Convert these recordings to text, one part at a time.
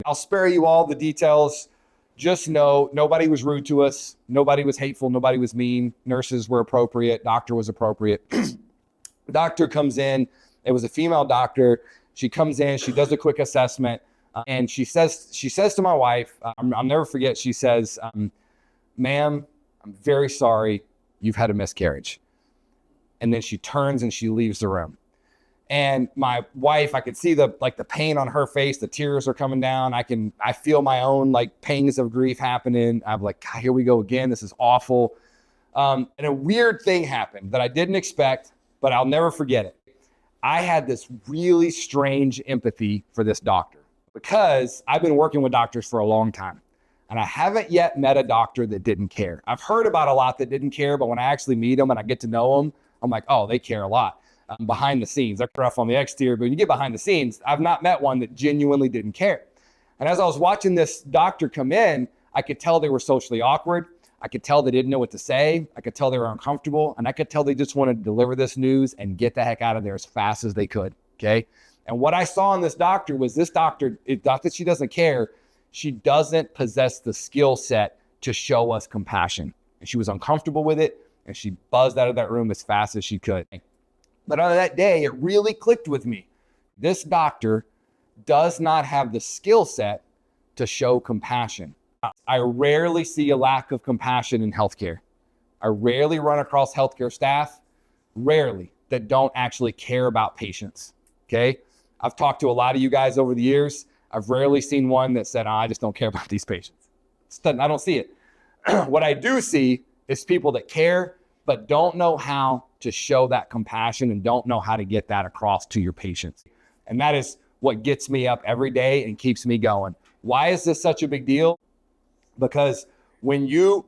I'll spare you all the details. Just know nobody was rude to us. Nobody was hateful. Nobody was mean. Nurses were appropriate. Doctor was appropriate. Doctor comes in. It was a female doctor. She comes in. She does a quick assessment. And she says to my wife, I'll never forget, she says, ma'am, I'm very sorry you've had a miscarriage. And then she turns and she leaves the room. And my wife, I could see the pain on her face. The tears are coming down. I feel my own pangs of grief happening. I'm like, God, here we go again. This is awful. And a weird thing happened that I didn't expect, but I'll never forget it. I had this really strange empathy for this doctor because I've been working with doctors for a long time. And I haven't yet met a doctor that didn't care. I've heard about a lot that didn't care, but when I actually meet them and I get to know them, I'm like, oh, they care a lot. Behind the scenes, they're rough on the exterior, but when you get behind the scenes, I've not met one that genuinely didn't care. And as I was watching this doctor come in, I could tell they were socially awkward. I could tell they didn't know what to say. I could tell they were uncomfortable. And I could tell they just wanted to deliver this news and get the heck out of there as fast as they could, okay? And what I saw in this doctor was this doctor, it's not that she doesn't care, she doesn't possess the skill set to show us compassion. And she was uncomfortable with it, and she buzzed out of that room as fast as she could. But on that day, it really clicked with me. This doctor does not have the skill set to show compassion. I rarely see a lack of compassion in healthcare. I rarely run across healthcare staff, rarely, that don't actually care about patients, okay? I've talked to a lot of you guys over the years. I've rarely seen one that said, I just don't care about these patients. I don't see it. What I do see is people that care, but don't know how to show that compassion and don't know how to get that across to your patients. And that is what gets me up every day and keeps me going. Why is this such a big deal? Because when you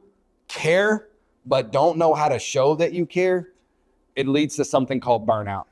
care, but don't know how to show that you care, it leads to something called burnout.